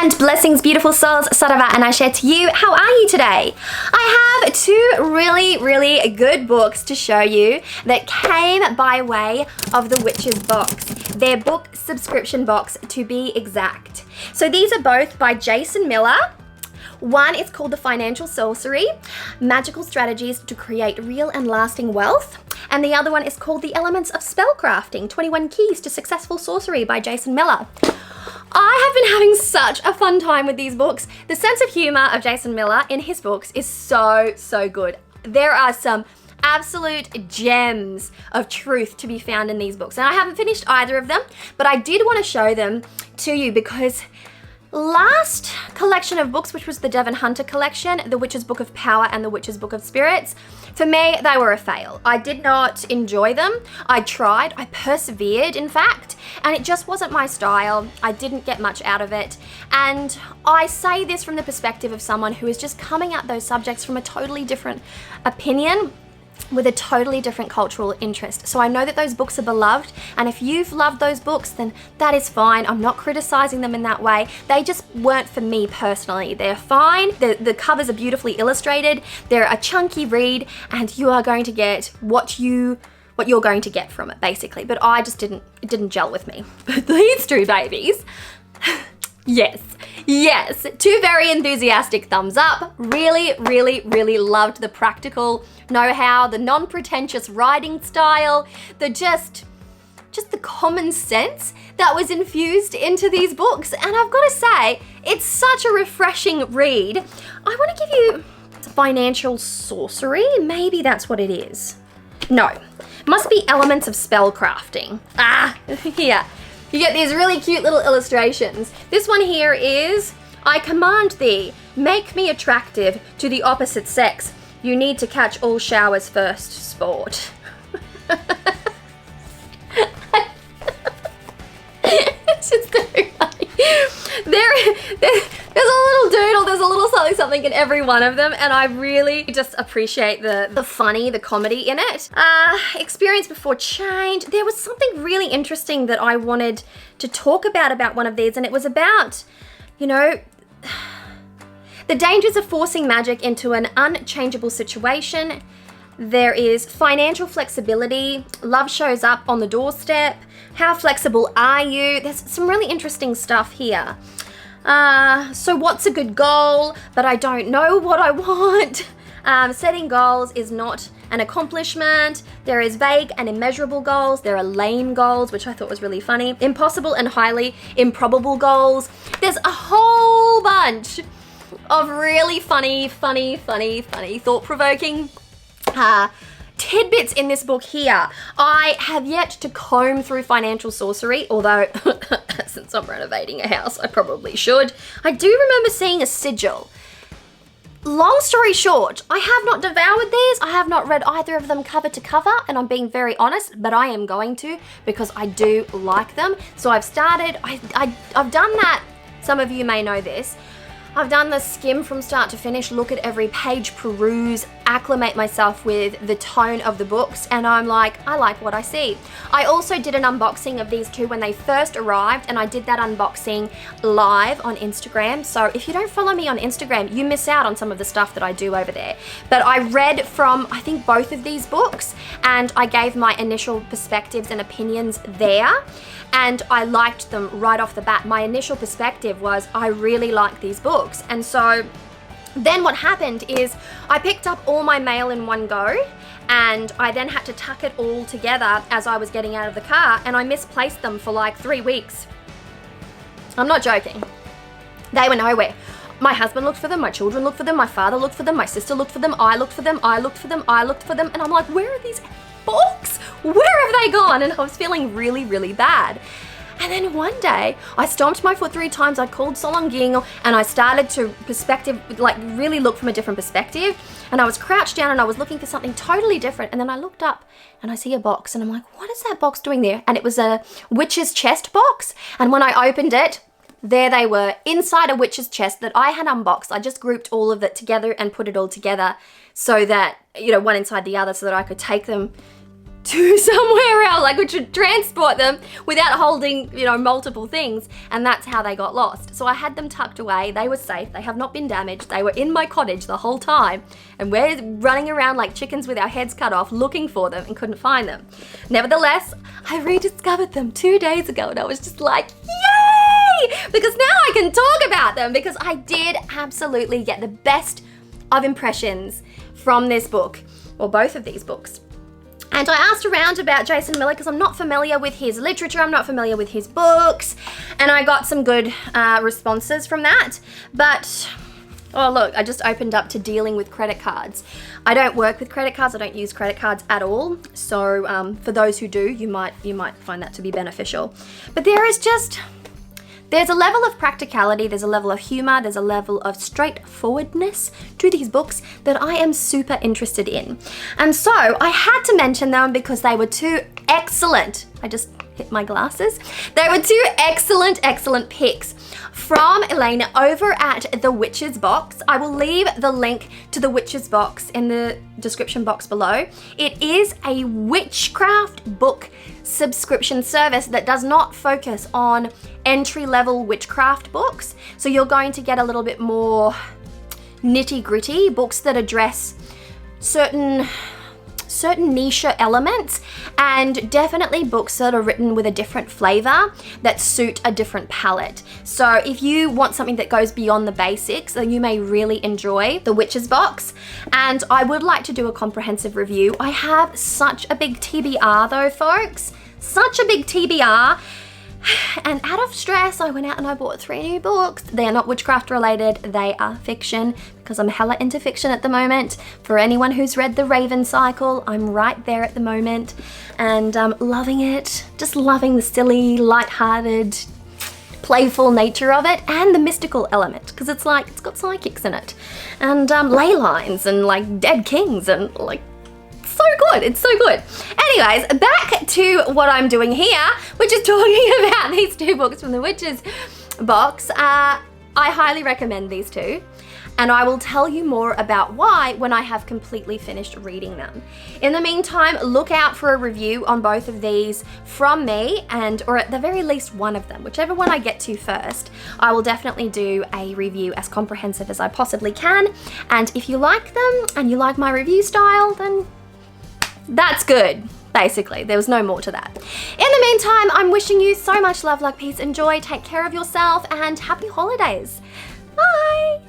And blessings, beautiful souls, Sarava and I share to you. How are you today? I have two really good books to show you that came by way of the Witch's box. Their book subscription box, to be exact. So these are both by Jason Miller. One is called The Financial Sorcery, Magical Strategies to Create Real and Lasting Wealth. And the other one is called The Elements of Spellcrafting, 21 Keys to Successful Sorcery by Jason Miller. I have been having such a fun time with these books. The sense of humor of Jason Miller in his books is so good. There are some absolute gems of truth to be found in these books. And I haven't finished either of them, but I did want to show them to you because last collection of books, which was the Devon Hunter collection, The Witch's Book of Power and The Witch's Book of Spirits, for me, they were a fail. I did not enjoy them. I tried, I persevered, in fact, and it just wasn't my style. I didn't get much out of it. And I say this from the perspective of someone who is just coming at those subjects from a totally different opinion, with a totally different cultural interest. So I know that those books are beloved, and if you've loved those books, then that is fine. I'm not criticizing them in that way. They just weren't for me personally. They're fine. The covers are beautifully illustrated. They're a chunky read, and you are going to get what you're going to get from it, basically. But it didn't gel with me. But these two babies, Yes, two very enthusiastic thumbs up. Really loved the practical know-how, the non-pretentious writing style, just the common sense that was infused into these books. And I've got to say, it's such a refreshing read. I want to give you Financial Sorcery. Maybe that's what it is. No, it must be Elements of Spellcrafting. Yeah. You get these really cute little illustrations. This one here is, I command thee, make me attractive to the opposite sex. You need to catch all showers first, sport. It's just so funny. There's a little doodle, there's a little something in every one of them, and I really just appreciate the funny, the comedy in it. Experience before change. There was something really interesting that I wanted to talk about one of these, and it was about, the dangers of forcing magic into an unchangeable situation. There is financial flexibility. Love shows up on the doorstep. How flexible are you? There's some really interesting stuff here. So what's a good goal? But I don't know what I want. Setting goals is not an accomplishment. There is vague and immeasurable goals. There are lame goals, which I thought was really funny. Impossible and highly improbable goals. There's a whole bunch of really funny, thought-provoking tidbits in this book here. I have yet to comb through Financial Sorcery, although since I'm renovating a house, I probably should. I do remember seeing a sigil. Long story short, I have not devoured these. I have not read either of them cover to cover, and I'm being very honest, but I am going to because I do like them. So I've started, I've done that. Some of you may know this. I've done the skim from start to finish, look at every page, peruse, acclimate myself with the tone of the books, and I'm like, I like what I see. I also did an unboxing of these two when they first arrived, and I did that unboxing live on Instagram. So if you don't follow me on Instagram, you miss out on some of the stuff that I do over there. But I read from, I think, both of these books, and I gave my initial perspectives and opinions there. And I liked them right off the bat. My initial perspective was, I really like these books. And so then what happened is I picked up all my mail in one go, and I then had to tuck it all together as I was getting out of the car, and I misplaced them for like 3 weeks. I'm not joking. They were nowhere. My husband looked for them, my children looked for them, my father looked for them, my sister looked for them, I looked for them, I looked for them, I looked for them, and I'm like, where are these books? Where have they gone? And I was feeling really bad. And then one day, I stomped my foot 3 times, I called Solonging, and I started to really look from a different perspective. And I was crouched down and I was looking for something totally different. And then I looked up and I see a box, and I'm like, what is that box doing there? And it was a witch's chest box. And when I opened it, there they were, inside a witch's chest that I had unboxed. I just grouped all of it together and put it all together so that, one inside the other, so that I could take them to somewhere else, like we should transport them without holding, you know, multiple things, and that's how they got lost. So I had them tucked away, they were safe, they have not been damaged, they were in my cottage the whole time, and we're running around like chickens with our heads cut off looking for them and couldn't find them. Nevertheless, I rediscovered them 2 days ago and I was just like, yay! Because now I can talk about them, because I did absolutely get the best of impressions from this book, or both of these books. And I asked around about Jason Miller because I'm not familiar with his literature, I'm not familiar with his books, and I got some good responses from that. But, oh look, I just opened up to dealing with credit cards. I don't work with credit cards, I don't use credit cards at all. So for those who do, you might find that to be beneficial. But there's a level of practicality, there's a level of humor, there's a level of straightforwardness to these books that I am super interested in. And so I had to mention them because they were two excellent, I just hit my glasses, they were two excellent picks from Elena over at The Witch's Box. I will leave the link to The Witch's Box in the description box below. It is a witchcraft book subscription service that does not focus on entry-level witchcraft books. So you're going to get a little bit more nitty-gritty books that address certain niche elements, and definitely books that are written with a different flavor that suit a different palette. So if you want something that goes beyond the basics, then you may really enjoy The Witch's Box. And I would like to do a comprehensive review. I have such a big TBR though, folks, such a big TBR. And out of stress, I went out and I bought 3 new books. They are not witchcraft related, they are fiction, because I'm hella into fiction at the moment. For anyone who's read The Raven Cycle, I'm right there at the moment, and loving it. Just loving the silly, light-hearted, playful nature of it, and the mystical element, because it's got psychics in it, and ley lines, and like dead kings, and like, so good, it's so good. Anyways, back to what I'm doing here, which is talking about these 2 books from The Witch's Box. I highly recommend these 2, and I will tell you more about why when I have completely finished reading them. In the meantime, look out for a review on both of these from me, or at the very least one of them, whichever one I get to first. I will definitely do a review as comprehensive as I possibly can, and if you like them and you like my review style, then that's good. Basically, there was no more to that. In the meantime, I'm wishing you so much love, luck, peace, and joy. Take care of yourself, and happy holidays. Bye.